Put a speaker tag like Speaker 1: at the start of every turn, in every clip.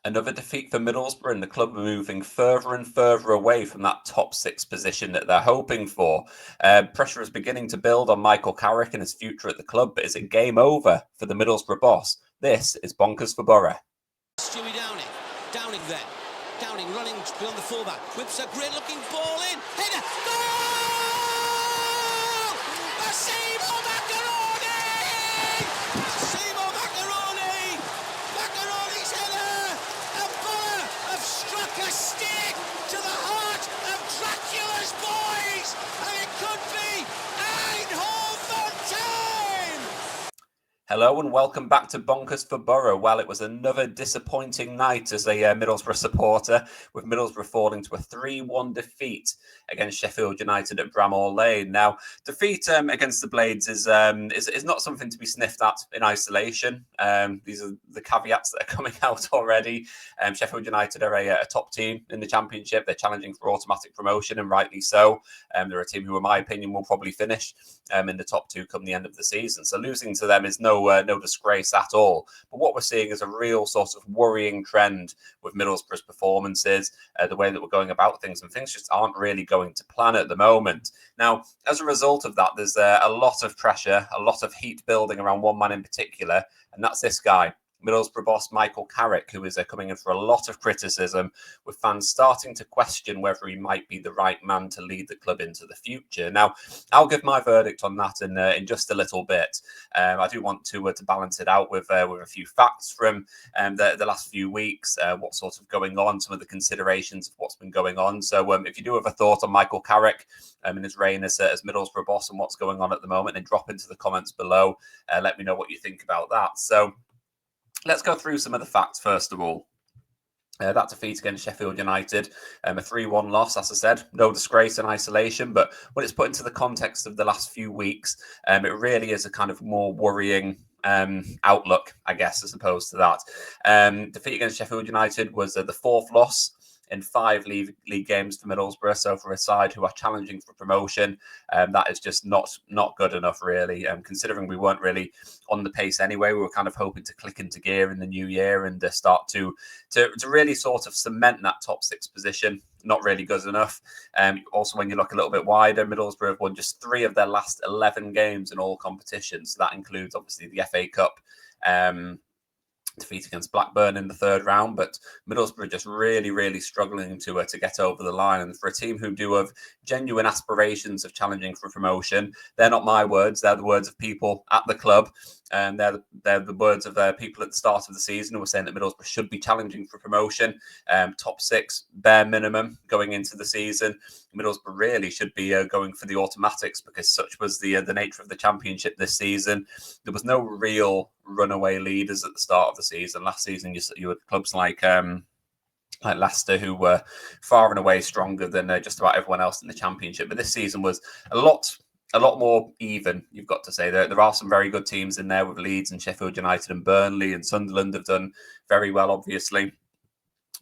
Speaker 1: Another defeat for Middlesbrough, and the club are moving further and further away from that top six position that they're hoping for. Pressure is beginning to build on Michael Carrick and his future at the club, but is it game over for the Middlesbrough boss? This is Bonkers for Boro.
Speaker 2: Stewie Downing then. Downing running beyond the fullback. Whips a great looking ball in. Header. Goal! Massimo Macaroni! Massimo Macaroni! Macaroni's header! And Boro have struck a stick to the heart of Dracula's boys! And it could be Eindhoven time!
Speaker 1: Hello and welcome back to Bonkers for Boro. Well, it was another disappointing night as a Middlesbrough supporter, with Middlesbrough falling to a 3-1 defeat against Sheffield United at Bramall Lane. Now, defeat against the Blades is not something to be sniffed at in isolation. These are the caveats that are coming out already. Sheffield United are a top team in the Championship. They're challenging for automatic promotion, and rightly so. They're a team who, in my opinion, will probably finish in the top two come the end of the season. So losing to them is no disgrace at all. But what we're seeing is a real sort of worrying trend with Middlesbrough's performances, the way that we're going about things, and things just aren't really going to plan at the moment. Now, as a result of that, there's a lot of pressure, a lot of heat building around one man in particular, and that's this guy, Middlesbrough boss Michael Carrick, who is coming in for a lot of criticism, with fans starting to question whether he might be the right man to lead the club into the future. Now, I'll give my verdict on that in just a little bit. I do want to balance it out with a few facts from the last few weeks, what's sort of going on, some of the considerations of what's been going on. So if you do have a thought on Michael Carrick in his reign as Middlesbrough boss and what's going on at the moment, then drop into the comments below. Let me know what you think about that. So let's go through some of the facts first of all. That defeat against Sheffield United, a 3-1 loss, as I said, no disgrace in isolation, but when it's put into the context of the last few weeks, it really is a kind of more worrying outlook, I guess, as opposed to that. Defeat against Sheffield United was the fourth loss in 5 league games for Middlesbrough. So for a side who are challenging for promotion, that is just not good enough, really. Considering we weren't really on the pace anyway, we were kind of hoping to click into gear in the new year and start to really sort of cement that top 6 position. Not really good enough. Also, when you look a little bit wider, Middlesbrough have won just 3 of their last 11 games in all competitions. So that includes obviously the FA Cup. Defeat against Blackburn in the 3rd round, but Middlesbrough just really struggling to get over the line. And for a team who do have genuine aspirations of challenging for promotion, they're not my words, they're the words of people at the club. And they're the words of people at the start of the season who were saying that Middlesbrough should be challenging for promotion, top 6 bare minimum going into the season. Middlesbrough really should be going for the automatics, because such was the nature of the Championship this season. There was no real runaway leaders at the start of the season. Last season, you had clubs like Leicester, who were far and away stronger than just about everyone else in the Championship. But this season was a lot more even, you've got to say. There are some very good teams in there with Leeds and Sheffield United and Burnley, and Sunderland have done very well, obviously.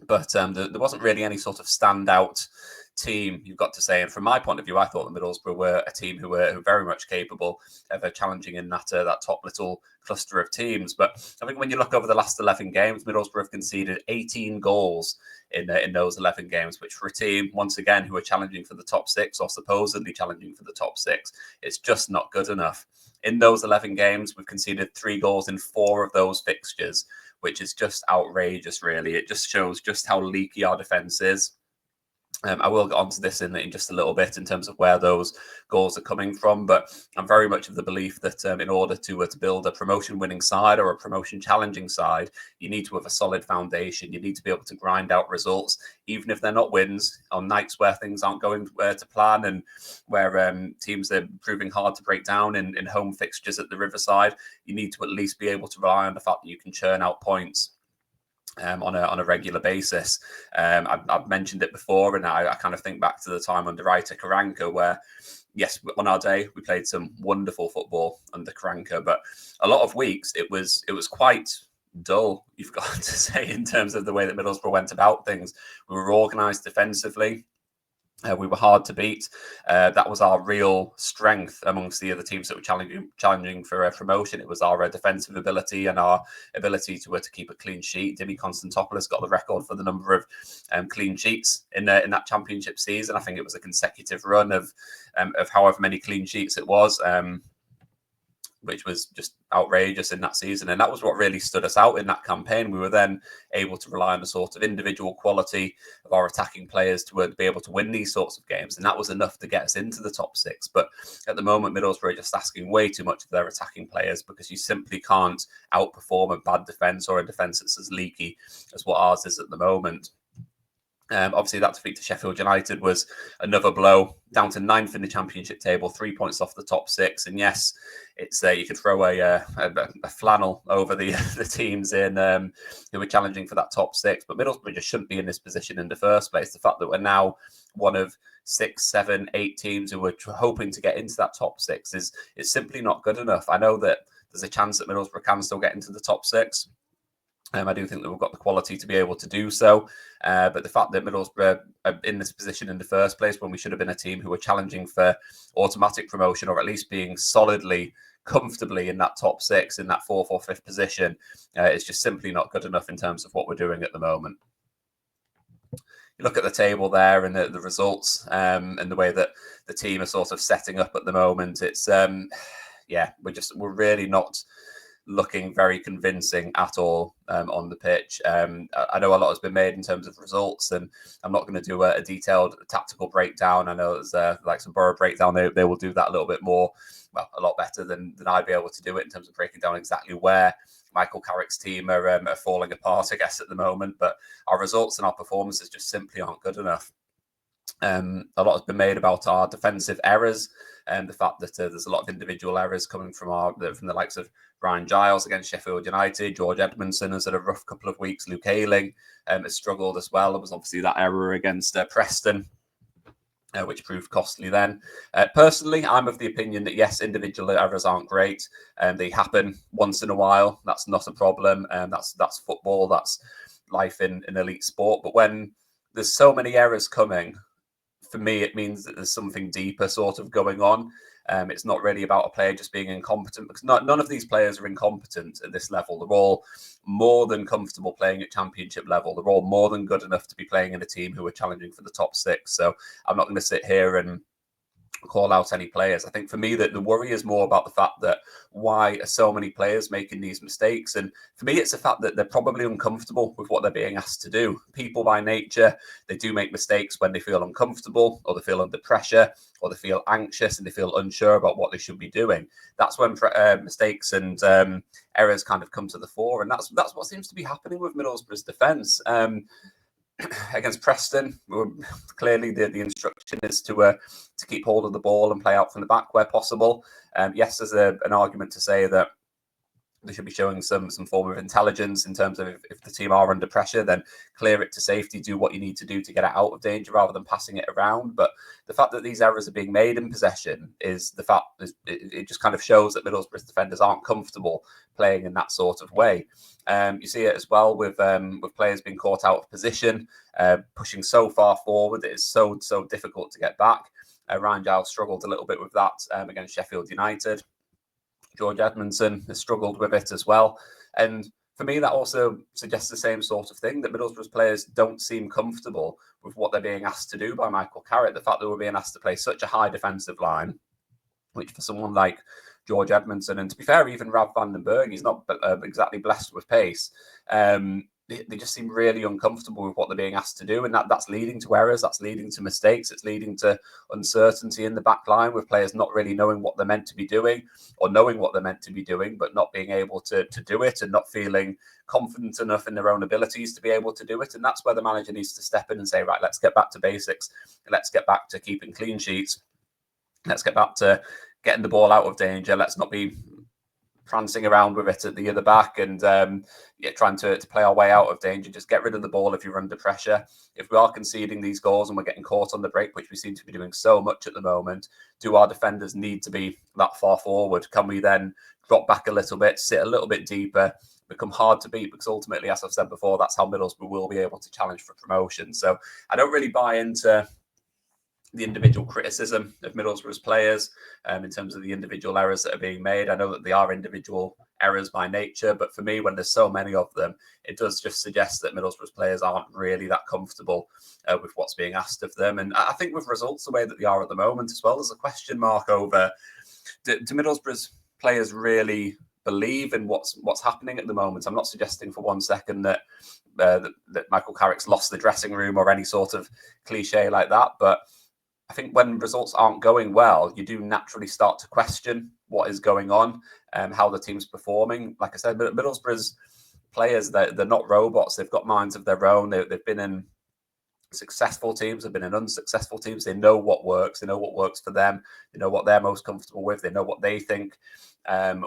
Speaker 1: But there wasn't really any sort of standout team, you've got to say. And from my point of view, I thought the Middlesbrough were a team who were very much capable of challenging in that top little cluster of teams. But I think when you look over the last 11 games, Middlesbrough have conceded 18 goals in those 11 games, which for a team, once again, who are challenging for the top 6 or supposedly challenging for the top 6, it's just not good enough. In those 11 games, we've conceded 3 goals in 4 of those fixtures, which is just outrageous, really. It just shows just how leaky our defence is. I will get onto this in just a little bit in terms of where those goals are coming from, but I'm very much of the belief that in order to build a promotion-winning side or a promotion-challenging side, you need to have a solid foundation. You need to be able to grind out results, even if they're not wins, on nights where things aren't going to plan and where teams are proving hard to break down in home fixtures at the Riverside. You need to at least be able to rely on the fact that you can churn out points on a regular basis. I've mentioned it before, and I kind of think back to the time under Michael Carrick, where, yes, on our day, we played some wonderful football under Carrick, but a lot of weeks it was quite dull, you've got to say, in terms of the way that Middlesbrough went about things. We were organised defensively. We were hard to beat. That was our real strength amongst the other teams that were challenging for promotion. It was our defensive ability and our ability to keep a clean sheet. Dimi Konstantopoulos got the record for the number of clean sheets in that championship season. I think it was a consecutive run of however many clean sheets it was. Which was just outrageous in that season. And that was what really stood us out in that campaign. We were then able to rely on the sort of individual quality of our attacking players to be able to win these sorts of games. And that was enough to get us into the top six. But at the moment, Middlesbrough are just asking way too much of their attacking players, because you simply can't outperform a bad defence or a defence that's as leaky as what ours is at the moment. Obviously, that defeat to Sheffield United was another blow, down to 9th in the Championship table, 3 points off the top six. And yes, it's you could throw a flannel over the teams in who were challenging for that top six. But Middlesbrough just shouldn't be in this position in the first place. The fact that we're now one of 6, 7, 8 teams who were hoping to get into that top six is simply not good enough. I know that there's a chance that Middlesbrough can still get into the top six. I do think that we've got the quality to be able to do so. But the fact that Middlesbrough are in this position in the first place, when we should have been a team who were challenging for automatic promotion, or at least being solidly, comfortably in that top six, in that 4th or 5th position, is just simply not good enough in terms of what we're doing at the moment. You look at the table there and the results and the way that the team are sort of setting up at the moment. It's, we're really not looking very convincing at all on the pitch. I know a lot has been made in terms of results, and I'm not going to do a detailed tactical breakdown. I know there's like some Boro breakdown. They will do that a little bit more, well, a lot better than I'd be able to do it in terms of breaking down exactly where Michael Carrick's team are falling apart, I guess, at the moment. But our results and our performances just simply aren't good enough. A lot has been made about our defensive errors and the fact that there's a lot of individual errors coming from the likes of Ryan Giles against Sheffield United. George Edmondson has had a rough couple of weeks. Luke Ayling has struggled as well. There was obviously that error against Preston, which proved costly then. Personally, I'm of the opinion that, yes, individual errors aren't great. They happen once in a while. That's not a problem. That's football. That's life in elite sport. But when there's so many errors coming, for me, it means that there's something deeper sort of going on. It's not really about a player just being incompetent, because none of these players are incompetent at this level. They're all more than comfortable playing at championship level. They're all more than good enough to be playing in a team who are challenging for the top six. So I'm not going to sit here and call out any players. I think for me that the worry is more about the fact that why are so many players making these mistakes? And for me, it's the fact that they're probably uncomfortable with what they're being asked to do. People by nature, they do make mistakes when they feel uncomfortable, or they feel under pressure, or they feel anxious and they feel unsure about what they should be doing. That's when mistakes and errors kind of come to the fore. And that's what seems to be happening with Middlesbrough's defence. Against Preston, clearly the instruction is to keep hold of the ball and play out from the back where possible. Yes, there's an argument to say that they should be showing some form of intelligence in terms of if the team are under pressure, then clear it to safety, do what you need to do to get it out of danger rather than passing it around. But the fact that these errors are being made in possession is the fact it just kind of shows that Middlesbrough's defenders aren't comfortable playing in that sort of way. You see it as well with players being caught out of position, pushing so far forward. It is so difficult to get back. Ryan Giles struggled a little bit with that against Sheffield United. George Edmondson has struggled with it as well. And for me, that also suggests the same sort of thing, that Middlesbrough's players don't seem comfortable with what they're being asked to do by Michael Carrick. The fact that we're being asked to play such a high defensive line, which for someone like George Edmondson, and to be fair, even Rav van den Berg, he's not exactly blessed with pace. They just seem really uncomfortable with what they're being asked to do, and that's leading to errors, that's leading to mistakes, it's leading to uncertainty in the back line, with players not really knowing what they're meant to be doing, or knowing what they're meant to be doing, but not being able to do it, and not feeling confident enough in their own abilities to be able to do it. And that's where the manager needs to step in and say, right, let's get back to basics, let's get back to keeping clean sheets, let's get back to getting the ball out of danger, let's not be prancing around with it at the other back and trying to play our way out of danger. Just get rid of the ball if you're under pressure. If we are conceding these goals and we're getting caught on the break, which we seem to be doing so much at the moment, do our defenders need to be that far forward? Can we then drop back a little bit, sit a little bit deeper, become hard to beat? Because ultimately, as I've said before, that's how Middlesbrough will be able to challenge for promotion. So I don't really buy into the individual criticism of Middlesbrough's players in terms of the individual errors that are being made. I know that they are individual errors by nature, but for me, when there's so many of them, it does just suggest that Middlesbrough's players aren't really that comfortable with what's being asked of them. And I think with results the way that they are at the moment as well, there's a question mark over, do Middlesbrough's players really believe in what's happening at the moment? I'm not suggesting for 1 second that that Michael Carrick's lost the dressing room or any sort of cliche like that, but I think when results aren't going well, you do naturally start to question what is going on, how the team's performing. Like I said, Middlesbrough's players, they're not robots. They've got minds of their own. They've been in successful teams, they've been in unsuccessful teams. They know what works. They know what works for them. They know what they're most comfortable with. They know what they think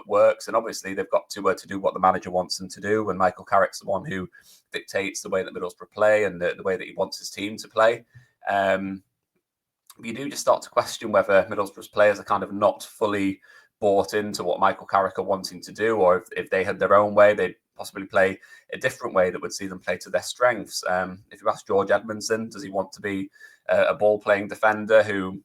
Speaker 1: works. And obviously, they've got to do what the manager wants them to do. And Michael Carrick's the one who dictates the way that Middlesbrough play and the way that he wants his team to play. You do just start to question whether Middlesbrough's players are kind of not fully bought into what Michael Carrick are wanting to do, or if they had their own way, they'd possibly play a different way that would see them play to their strengths. If you ask George Edmondson, does he want to be a ball-playing defender who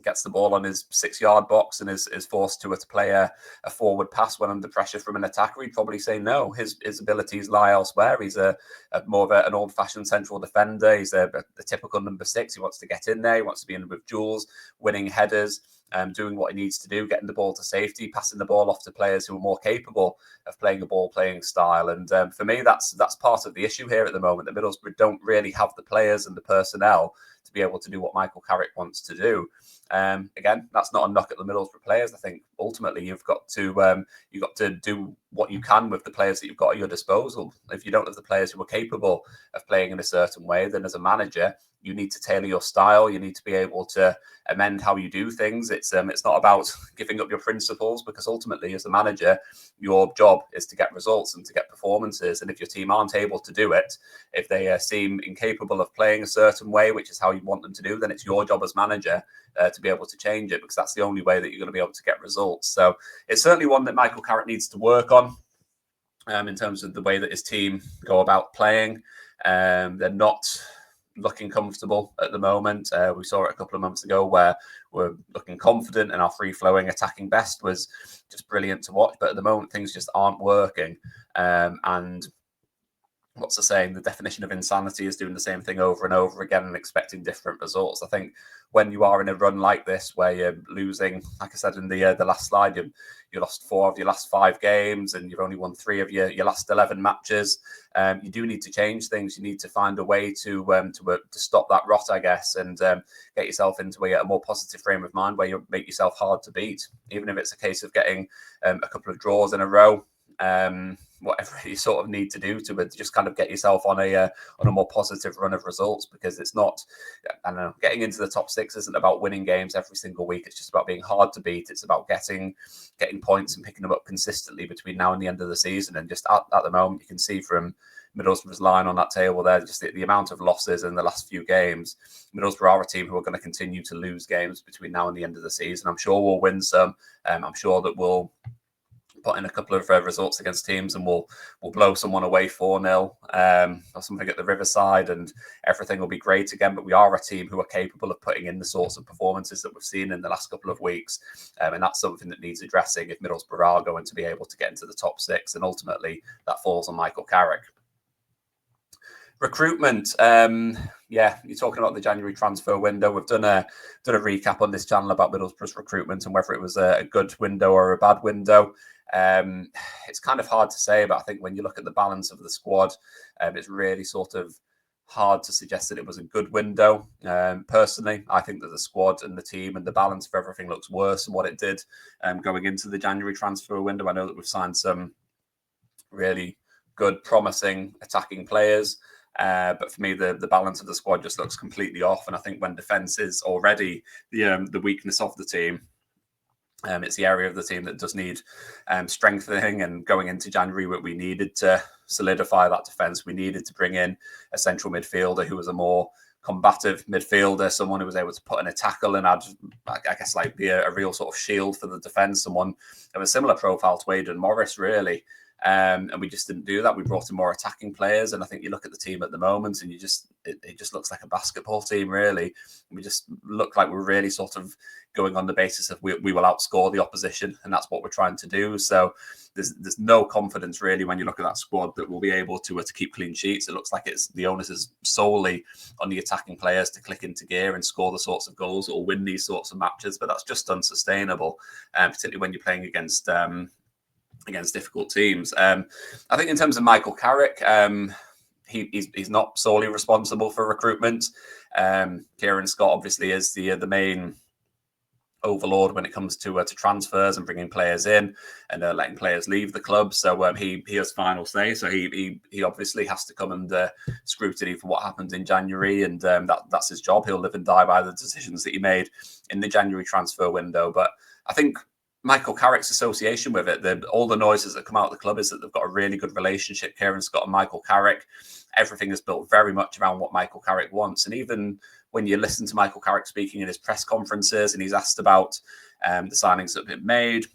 Speaker 1: gets the ball on his 6-yard box and is forced to play a forward pass when under pressure from an attacker? He'd probably say no. His abilities lie elsewhere. He's a more of an old-fashioned central defender. He's a typical number 6. He wants to get in there. He wants to be in with duels, winning headers, doing what he needs to do, getting the ball to safety, passing the ball off to players who are more capable of playing a ball-playing style. And for me, that's part of the issue here at the moment. The Middlesbrough don't really have the players and the personnel to be able to do what Michael Carrick wants to do. Again, that's not a knock at the Middlesbrough players. I think ultimately you've got to do what you can with the players that you've got at your disposal. If you don't have the players who are capable of playing in a certain way, then as a manager, you need to tailor your style. You need to be able to amend how you do things. It's not about giving up your principles, because ultimately, as a manager, your job is to get results and to get performances. And if your team aren't able to do it, if they seem incapable of playing a certain way, which is how you want them to do, then it's your job as manager to be able to change it, because that's the only way that you're going to be able to get results. So it's certainly one that Michael Carrick needs to work on in terms of the way that his team go about playing. They're not looking comfortable at the moment. We saw it a couple of months ago where we're looking confident and our free-flowing attacking best was just brilliant to watch. But at the moment, things just aren't working. And what's the saying? The definition of insanity is doing the same thing over and over again and expecting different results. I think when you are in a run like this, where you're losing, like I said in the last slide, you lost 4 of your last 5 games and you've only won 3 of your last 11 matches. You do need to change things. You need to find a way to stop that rot, I guess, and get yourself into a more positive frame of mind where you make yourself hard to beat, even if it's a case of getting a couple of draws in a row. Whatever you sort of need to do to just kind of get yourself on a more positive run of results, because it's not, I don't know, getting into the top 6 isn't about winning games every single week. It's just about being hard to beat. It's about getting points and picking them up consistently between now and the end of the season. And just at the moment, you can see from Middlesbrough's line on that table there, just the amount of losses in the last few games. Middlesbrough are a team who are going to continue to lose games between now and the end of the season. I'm sure we'll win some. I'm sure that we'll put in a couple of results against teams and we'll blow someone away 4-0 or something at the Riverside, and everything will be great again. But we are a team who are capable of putting in the sorts of performances that we've seen in the last couple of weeks, and that's something that needs addressing if Middlesbrough are going to be able to get into the top 6, and ultimately that falls on Michael Carrick. Recruitment, you're talking about the January transfer window. We've done a recap on this channel about Middlesbrough's recruitment and whether it was a good window or a bad window. It's kind of hard to say, but I think when you look at the balance of the squad, it's really sort of hard to suggest that it was a good window. Personally, I think that the squad and the team and the balance of everything looks worse than what it did going into the January transfer window. I know that we've signed some really good, promising attacking players. But for me, the balance of the squad just looks completely off. And I think when defence is already the weakness of the team, it's the area of the team that does need strengthening. And going into January, we needed to solidify that defence. We needed to bring in a central midfielder who was a more combative midfielder, someone who was able to put in a tackle and add, I guess, like be a real sort of shield for the defence, someone of a similar profile to Aidan Morris, really. And we just didn't do that. We brought in more attacking players, and I think you look at the team at the moment, and it just looks like a basketball team, really. We just look like we're really sort of going on the basis of we will outscore the opposition, and that's what we're trying to do. So there's no confidence really when you look at that squad that we'll be able to keep clean sheets. It looks like the onus is solely on the attacking players to click into gear and score the sorts of goals or win these sorts of matches, but that's just unsustainable, particularly when you're playing against difficult teams. I think in terms of Michael Carrick, he's not solely responsible for recruitment. Kieran Scott obviously is the main overlord when it comes to transfers and bringing players in and letting players leave the club. So he has final say. So he obviously has to come under scrutiny for what happened in January, and that's his job. He'll live and die by the decisions that he made in the January transfer window. But I think Michael Carrick's association with it, all the noises that come out of the club is that they've got a really good relationship, Kieran Scott and Michael Carrick. Everything is built very much around what Michael Carrick wants. And even when you listen to Michael Carrick speaking in his press conferences and he's asked about the signings that have been made,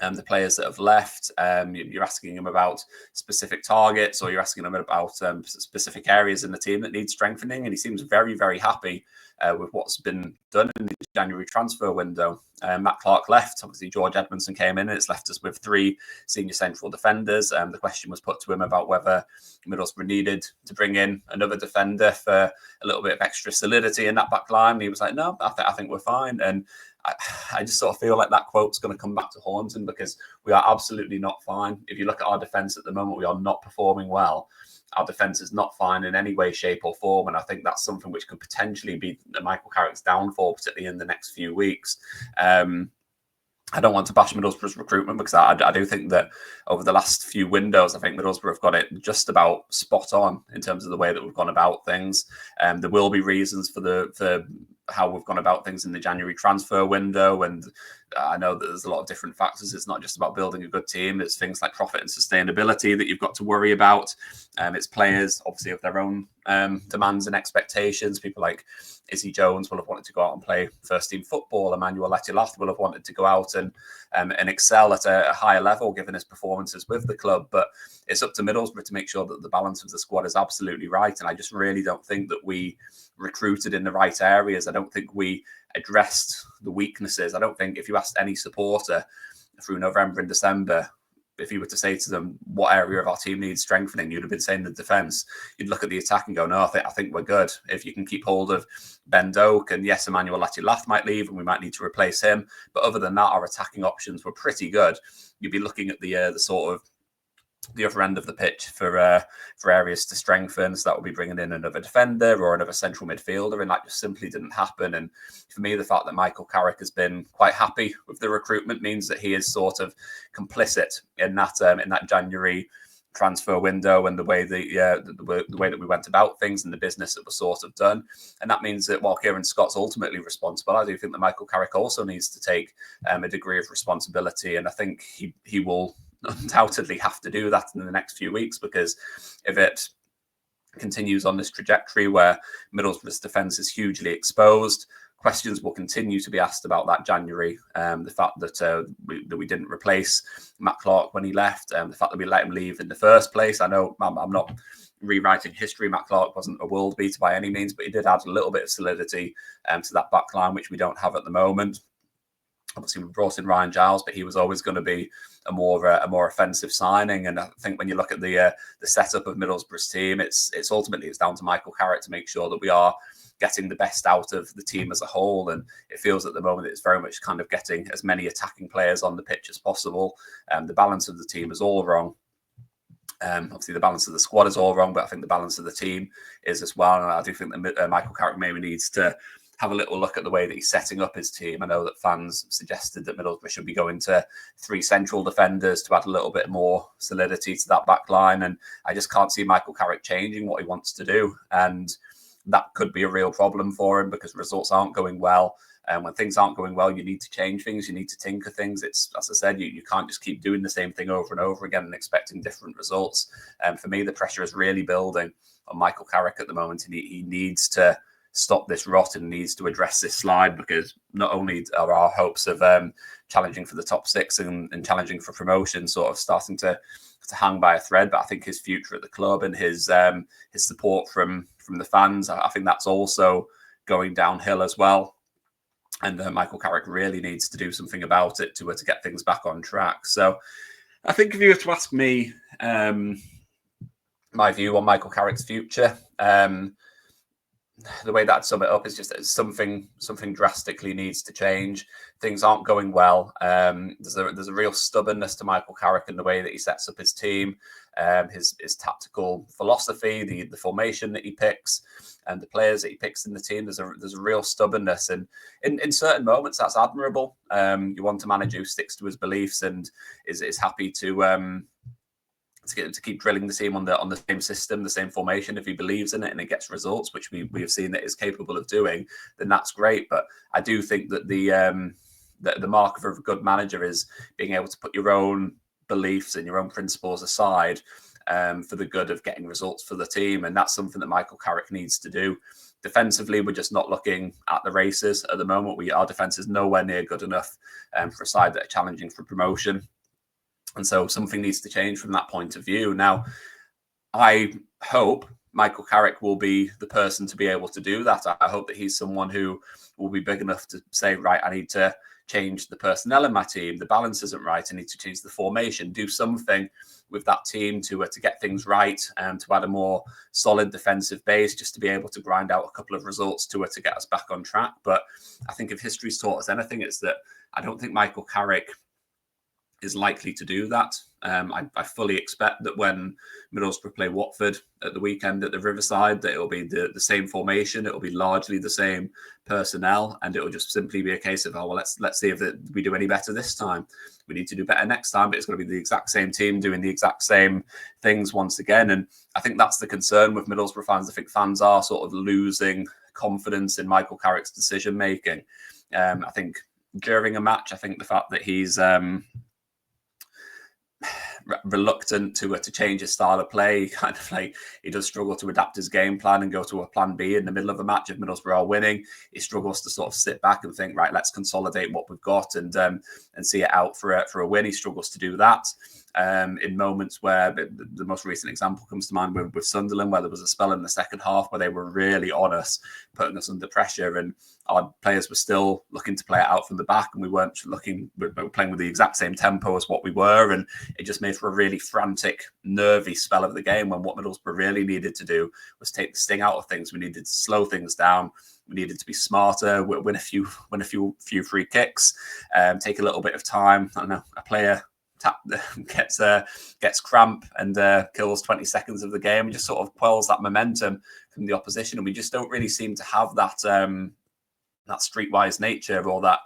Speaker 1: the players that have left, you're asking him about specific targets, or you're asking him about specific areas in the team that need strengthening. And he seems very, very happy with what's been done in the January transfer window. Matt Clark left. Obviously, George Edmondson came in, and it's left us with 3 senior central defenders. The question was put to him about whether Middlesbrough needed to bring in another defender for a little bit of extra solidity in that back line. And he was like, no, I think we're fine. And I just sort of feel like that quote's going to come back to haunt him, because we are absolutely not fine. If you look at our defence at the moment, we are not performing well. Our defence is not fine in any way, shape or form. And I think that's something which could potentially be Michael Carrick's downfall, particularly in the next few weeks. I don't want to bash Middlesbrough's recruitment, because I do think that over the last few windows, I think Middlesbrough have got it just about spot on in terms of the way that we've gone about things. There will be reasons for how we've gone about things in the January transfer window. And I know that there's a lot of different factors. It's not just about building a good team. It's things like profit and sustainability that you've got to worry about. It's players, obviously, of their own demands and expectations. People like Izzy Jones will have wanted to go out and play first-team football. Emmanuel Letulath will have wanted to go out and excel at a higher level, given his performances with the club. But it's up to Middlesbrough to make sure that the balance of the squad is absolutely right. And I just really don't think that we recruited in the right areas. I don't think we addressed the weaknesses. I don't think if you asked any supporter through November and December, if you were to say to them what area of our team needs strengthening, you'd have been saying the defence. You'd look at the attack and go, no, I think we're good. If you can keep hold of Ben Doak, and yes, Emmanuel Letulath might leave and we might need to replace him, but other than that, our attacking options were pretty good. You'd be looking at the sort of the other end of the pitch for areas to strengthen. So that would be bringing in another defender or another central midfielder, and that just simply didn't happen. And for me, the fact that Michael Carrick has been quite happy with the recruitment means that he is sort of complicit in that January transfer window and the way that we went about things and the business that was sort of done. And that means that while Kieran Scott's ultimately responsible, I do think that Michael Carrick also needs to take a degree of responsibility, and I think he will undoubtedly have to do that in the next few weeks, because if it continues on this trajectory where Middlesbrough's defence is hugely exposed, questions will continue to be asked about that January. The fact that we didn't replace Matt Clark when he left, the fact that we let him leave in the first place. I know I'm not rewriting history. Matt Clark wasn't a world beater by any means, but he did add a little bit of solidity to that back line, which we don't have at the moment. Obviously, we brought in Ryan Giles, but he was always going to be a more offensive signing. And I think when you look at the setup of Middlesbrough's team, it's down to Michael Carrick to make sure that we are getting the best out of the team as a whole. And it feels at the moment it's very much kind of getting as many attacking players on the pitch as possible. The balance of the team is all wrong. Obviously, the balance of the squad is all wrong, but I think the balance of the team is as well. And I do think that Michael Carrick maybe needs to have a little look at the way that he's setting up his team. I know that fans suggested that Middlesbrough should be going to 3 central defenders to add a little bit more solidity to that back line. And I just can't see Michael Carrick changing what he wants to do. And that could be a real problem for him, because results aren't going well. And when things aren't going well, you need to change things. You need to tinker things. It's, as I said, you can't just keep doing the same thing over and over again and expecting different results. And for me, the pressure is really building on Michael Carrick at the moment, and he needs to stop this rot and needs to address this slide, because not only are our hopes of challenging for the top six and challenging for promotion sort of starting to hang by a thread, but I think his future at the club and his support from the fans, I think that's also going downhill as well. And Michael Carrick really needs to do something about it to get things back on track. So I think if you were to ask me my view on Michael Carrick's future, the way that I'd sum it up is just that something drastically needs to change. Things aren't going well. There's a real stubbornness to Michael Carrick in the way that he sets up his team, his tactical philosophy, the formation that he picks, and the players that he picks in the team. There's a real stubbornness, and in certain moments that's admirable. You want a manager who sticks to his beliefs and is happy to keep drilling the team on the same system, the same formation. If he believes in it and it gets results, which we have seen that is capable of doing, then that's great. But I do think that the mark of a good manager is being able to put your own beliefs and your own principles aside for the good of getting results for the team. And that's something that Michael Carrick needs to do. Defensively, we're just not looking at the races at the moment. Our defence is nowhere near good enough for a side that are challenging for promotion. And so something needs to change from that point of view. Now, I hope Michael Carrick will be the person to be able to do that. I hope that he's someone who will be big enough to say, right, I need to change the personnel in my team. The balance isn't right. I need to change the formation, do something with that team to get things right and to add a more solid defensive base, just to be able to grind out a couple of results to get us back on track. But I think if history's taught us anything, it's that I don't think Michael Carrick is likely to do that. I fully expect that when Middlesbrough play Watford at the weekend at the Riverside, that it'll be the same formation, it'll be largely the same personnel, and it'll just simply be a case of, let's see if we do any better this time. We need to do better next time, but it's going to be the exact same team doing the exact same things once again. And I think that's the concern with Middlesbrough fans. I think fans are sort of losing confidence in Michael Carrick's decision making. I think during a match, I think the fact that he's reluctant to change his style of play, kind of like he does struggle to adapt his game plan and go to a plan B in the middle of a match if Middlesbrough are winning. He struggles to sort of sit back and think, right, let's consolidate what we've got and see it out for a win. He struggles to do that. In moments where the most recent example comes to mind with Sunderland, where there was a spell in the second half where they were really on us, putting us under pressure, and our players were still looking to play it out from the back, and we were playing with the exact same tempo as what we were, and it just made for a really frantic, nervy spell of the game, when what Middlesbrough really needed to do was take the sting out of things. We needed to slow things down. We needed to be smarter, win a few free kicks, take a little bit of time. I don't know, a player gets cramp and kills 20 seconds of the game, and just sort of quells that momentum from the opposition. And we just don't really seem to have that streetwise nature or that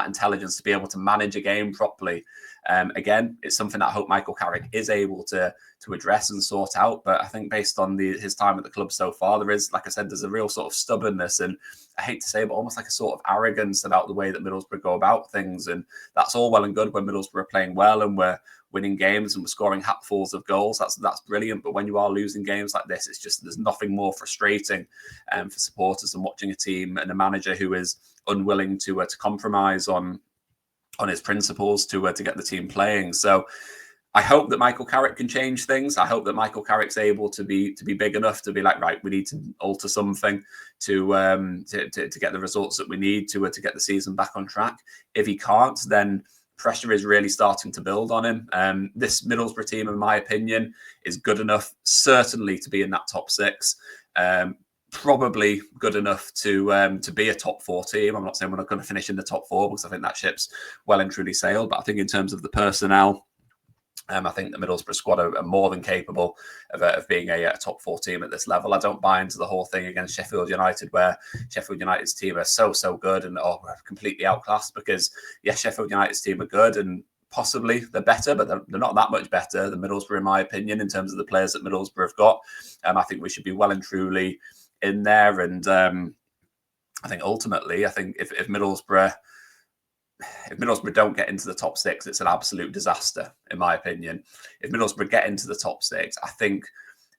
Speaker 1: intelligence to be able to manage a game properly. Again, it's something that I hope Michael Carrick is able to address and sort out. But I think based on his time at the club so far, there is, like I said, there's a real sort of stubbornness, and I hate to say it, but almost like a sort of arrogance about the way that Middlesbrough go about things. And that's all well and good when Middlesbrough are playing well and we're winning games and we're scoring hatfuls of goals. That's brilliant. But when you are losing games like this, it's just, there's nothing more frustrating for supporters than watching a team and a manager who is unwilling to compromise on his principles to get the team playing. So I hope that Michael Carrick can change things. I hope that Michael Carrick's able to be big enough to be like, right, we need to alter something to get the results that we need to get the season back on track. If he can't, then pressure is really starting to build on him. This Middlesbrough team, in my opinion, is good enough, certainly, to be in that top six. Probably good enough to be a top four team. I'm not saying we're not going to finish in the top four, because I think that ship's well and truly sailed. But I think in terms of the personnel, I think the Middlesbrough squad are more than capable of being a top four team at this level. I don't buy into the whole thing against Sheffield United, where Sheffield United's team are so good and we're completely outclassed, because yes, Sheffield United's team are good and possibly they're better, but they're not that much better than Middlesbrough, in my opinion, in terms of the players that Middlesbrough have got. I think we should be well and truly in there. And I think ultimately, if Middlesbrough don't get into the top six, it's an absolute disaster, in my opinion. If Middlesbrough get into the top six, I think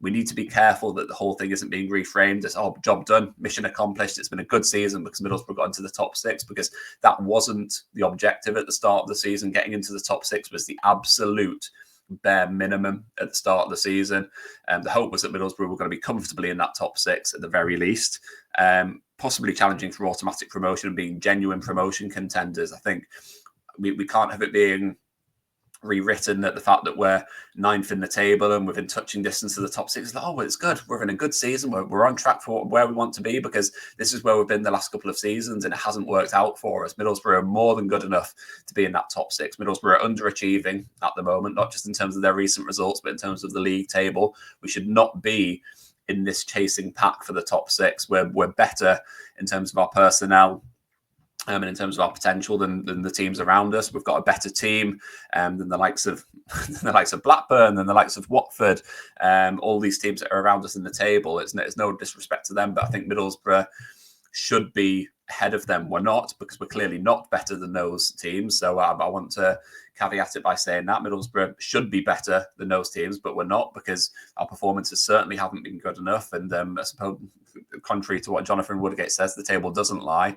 Speaker 1: we need to be careful that the whole thing isn't being reframed as, oh, job done, mission accomplished. It's been a good season because Middlesbrough got into the top 6, because that wasn't the objective at the start of the season. Getting into the top 6 was the absolute bare minimum at the start of the season. The hope was that Middlesbrough were going to be comfortably in that top 6 at the very least, possibly challenging for automatic promotion and being genuine promotion contenders. I think we can't have it being rewritten that the fact that we're 9th in the table and within touching distance of the top 6 is like, oh, well, it's good. We're having a good season. We're on track for where we want to be, because this is where we've been the last couple of seasons and it hasn't worked out for us. Middlesbrough are more than good enough to be in that top 6. Middlesbrough are underachieving at the moment, not just in terms of their recent results, but in terms of the league table. We should not be in this chasing pack for the top 6. We're better in terms of our personnel, and in terms of our potential than the teams around us. We've got a better team than the likes of Blackburn, than the likes of Watford, all these teams that are around us in the table. It's no disrespect to them, but I think Middlesbrough should be ahead of them. We're not, because we're clearly not better than those teams. So I want to caveat it by saying that Middlesbrough should be better than those teams, but we're not, because our performances certainly haven't been good enough. And I suppose, contrary to what Jonathan Woodgate says, the table doesn't lie.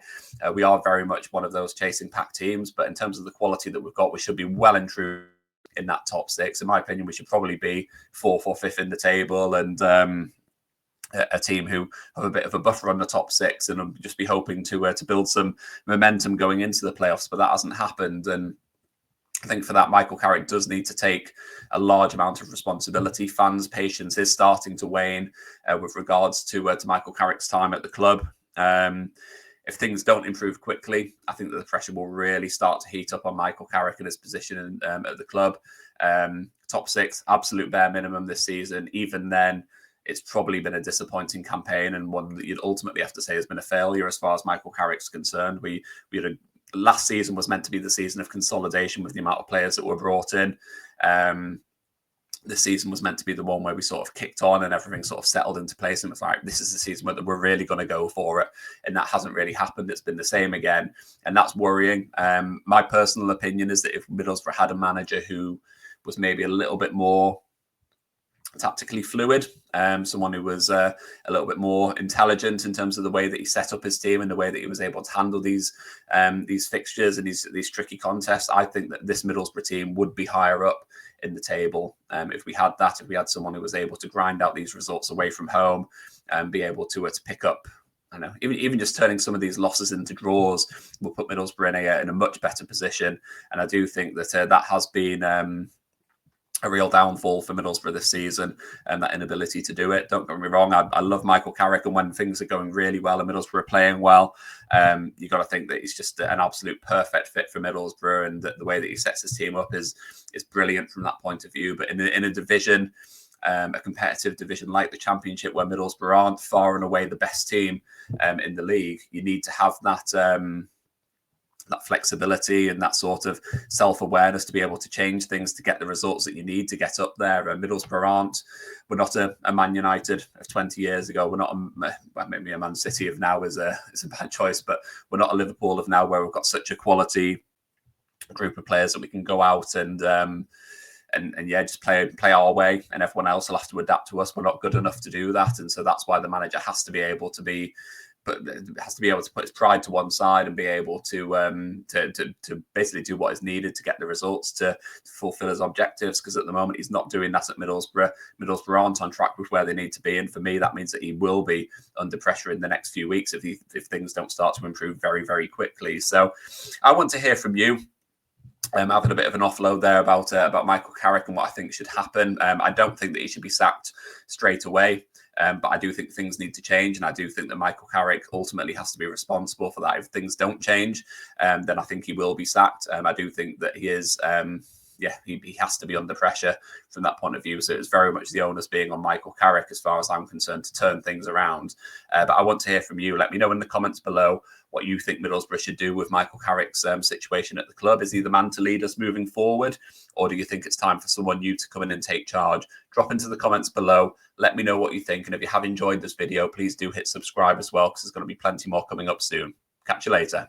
Speaker 1: We are very much one of those chasing pack teams, but in terms of the quality that we've got, we should be well and true in that top 6. In my opinion, we should probably be 4th or 5th in the table, and a team who have a bit of a buffer on the top 6, and I'll just be hoping to build some momentum going into the playoffs. But that hasn't happened, and I think for that, Michael Carrick does need to take a large amount of responsibility. Fans' patience is starting to wane with regards to Michael Carrick's time at the club. If things don't improve quickly, I think that the pressure will really start to heat up on Michael Carrick and his position at the club. Top 6, absolute bare minimum this season. Even then, it's probably been a disappointing campaign, and one that you'd ultimately have to say has been a failure as far as Michael Carrick's concerned. Last season was meant to be the season of consolidation with the amount of players that were brought in. This season was meant to be the one where we sort of kicked on and everything sort of settled into place, and it's like, this is the season where we're really going to go for it. And that hasn't really happened. It's been the same again, and that's worrying. My personal opinion is that if Middlesbrough had a manager who was maybe a little bit more tactically fluid, someone who was a little bit more intelligent in terms of the way that he set up his team and the way that he was able to handle these fixtures and these tricky contests, I think that this Middlesbrough team would be higher up in the table. If we had someone who was able to grind out these results away from home and be able to pick up, I know, even just turning some of these losses into draws will put Middlesbrough in a much better position. And I do think that that has been a real downfall for Middlesbrough this season, and that inability to do it. Don't get me wrong, I love Michael Carrick, and when things are going really well and Middlesbrough are playing well, you got to think that he's just an absolute perfect fit for Middlesbrough, and the way that he sets his team up is brilliant from that point of view. But in a division, a competitive division like the Championship, where Middlesbrough aren't far and away the best team in the league, you need to have that flexibility and that sort of self-awareness to be able to change things to get the results that you need to get up there. Middlesbrough we're not a Man United of 20 years ago. We're not maybe a Man City of now is a bad choice, but we're not a Liverpool of now, where we've got such a quality group of players that we can go out and just play our way, and everyone else will have to adapt to us. We're not good enough to do that, and so that's why the manager has to be able to put his pride to one side and be able to basically do what is needed to get the results to fulfill his objectives. Because at the moment he's not doing that at Middlesbrough. Middlesbrough aren't on track with where they need to be, and for me that means that he will be under pressure in the next few weeks if things don't start to improve very, very quickly. So I want to hear from you. I've had a bit of an offload there about Michael Carrick and what I think should happen. I don't think that he should be sacked straight away. But I do think things need to change, and I do think that Michael Carrick ultimately has to be responsible for that. If things don't change, then I think he will be sacked. I do think that he is, he has to be under pressure from that point of view. So it's very much the onus being on Michael Carrick, as far as I'm concerned, to turn things around. But I want to hear from you. Let me know in the comments below what you think Middlesbrough should do with Michael Carrick's situation at the club. Is he the man to lead us moving forward, or do you think it's time for someone new to come in and take charge? Drop into the comments below. Let me know what you think. And if you have enjoyed this video, please do hit subscribe as well, because there's going to be plenty more coming up soon. Catch you later.